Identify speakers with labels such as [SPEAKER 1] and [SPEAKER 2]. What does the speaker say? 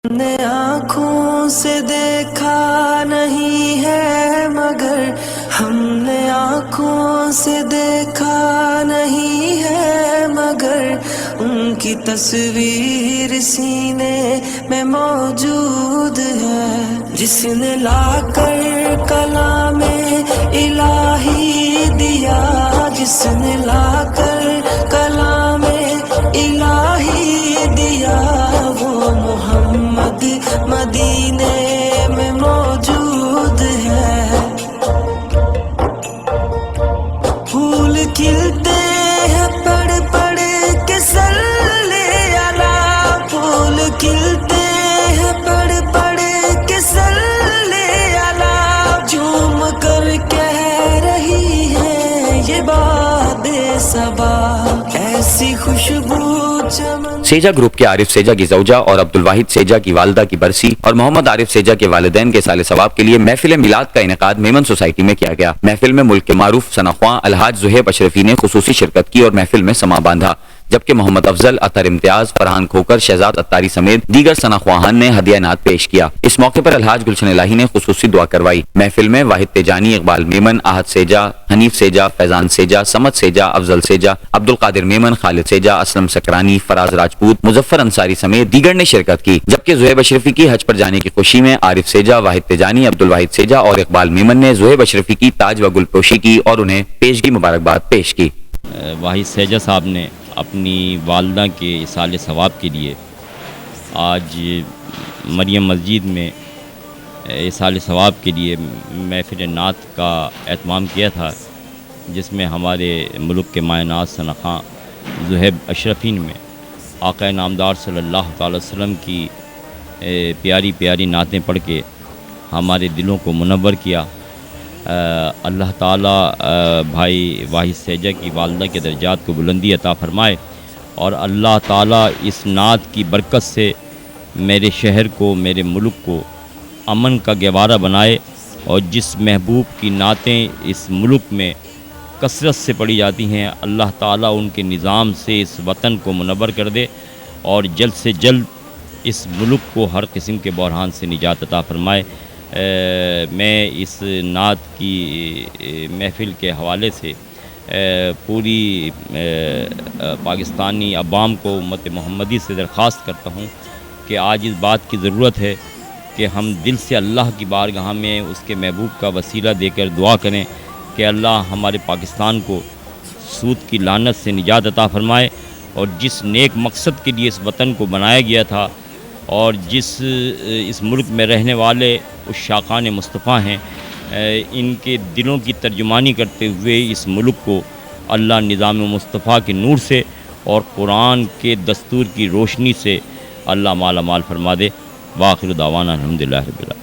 [SPEAKER 1] نے آنکھوں سے دیکھا نہیں ہے مگر ہم نے آنکھوں سے دیکھا نہیں ہے مگر ان کی تصویر سینے میں موجود ہے، جس نے لا کر کلام الہی دیا، جس نے لا کر کلام الہی دیا، وہ محمد مدینے میں موجود ہے۔ پھول کھلتے ہیں پڑھ پڑھ کے صلی علی، پھول کھلتے ہیں پڑھ پڑھ کے صلی علی، جھوم کر کہہ رہی ہے یہ باد صبا، ایسی خوشبو چمن۔
[SPEAKER 2] سیجا گروپ کے عارف سیجا کی زوجہ اور عبدالواحد سیجا کی والدہ کی برسی اور محمد عارف سیجا کے والدین کے سال ثواب کے لیے محفل میلاد کا انعقاد میمن سوسائٹی میں کیا گیا۔ محفل میں ملک کے معروف ثناءخواں الحاج زہیب اشرفی نے خصوصی شرکت کی اور محفل میں سما باندھا، جبکہ محمد افضل، اطہر امتیاز، فرحان کھوکر، شہزاد اتاری سمیت دیگر ثناءخواہان نے ہدیہ نعت پیش کیا۔ اس موقع پر الحاج گلشن الہی نے خصوصی دعا کروائی۔ محفل میں واحد تیجانی، اقبال میمن، احد سیجا، حنیف سیجا، فیضان سیجا، سمد سیجا، افضل سیجا، عبدالقادر میمن، خالد سیجا، اسلم سکرانی، فراز راجپوت، مظفر انصاری سمیت دیگر نے شرکت کی، جبکہ زہیب اشرفی کی حج پر جانے کی خوشی میں عارف سیجا، واحد تیجانی، عبدالواحد سیجا اور اقبال میمن نے زہیب اشرفی کی تاج و گل پوشی کی اور انہیں پیشگی مبارکباد پیش کی۔
[SPEAKER 3] واحد سیجا صاحب نے اپنی والدہ کے اصال ثواب کے لیے آج مریم مسجد میں اصال ثواب کے لیے محفل نعت کا اہتمام کیا تھا، جس میں ہمارے ملک کے مایہ ناز ثناءخواں زہیب اشرفی میں آقا نامدار صلی اللہ تعالی وسلم کی پیاری پیاری نعتیں پڑھ کے ہمارے دلوں کو منور کیا۔ اللہ تعالیٰ بھائی واحد سیجا کی والدہ کے درجات کو بلندی عطا فرمائے، اور اللہ تعالیٰ اس نعت کی برکت سے میرے شہر کو، میرے ملک کو امن کا گہوارہ بنائے، اور جس محبوب کی نعتیں اس ملک میں کثرت سے پڑھی جاتی ہیں، اللہ تعالیٰ ان کے نظام سے اس وطن کو منور کر دے، اور جلد سے جلد اس ملک کو ہر قسم کے بحران سے نجات عطا فرمائے۔ میں اس نعت کی محفل کے حوالے سے پوری پاکستانی عوام کو، امت محمدی سے درخواست کرتا ہوں کہ آج اس بات کی ضرورت ہے کہ ہم دل سے اللہ کی بارگاہ میں اس کے محبوب کا وسیلہ دے کر دعا کریں کہ اللہ ہمارے پاکستان کو سود کی لعنت سے نجات عطا فرمائے، اور جس نیک مقصد کے لیے اس وطن کو بنایا گیا تھا، اور اس ملک میں رہنے والے عشاقان مصطفیٰ ہیں، ان کے دلوں کی ترجمانی کرتے ہوئے اس ملک کو اللہ نظام مصطفیٰ کے نور سے اور قرآن کے دستور کی روشنی سے اللہ مالا مال فرما دے۔ وآخر دعوانا الحمدللہ رب العالمین۔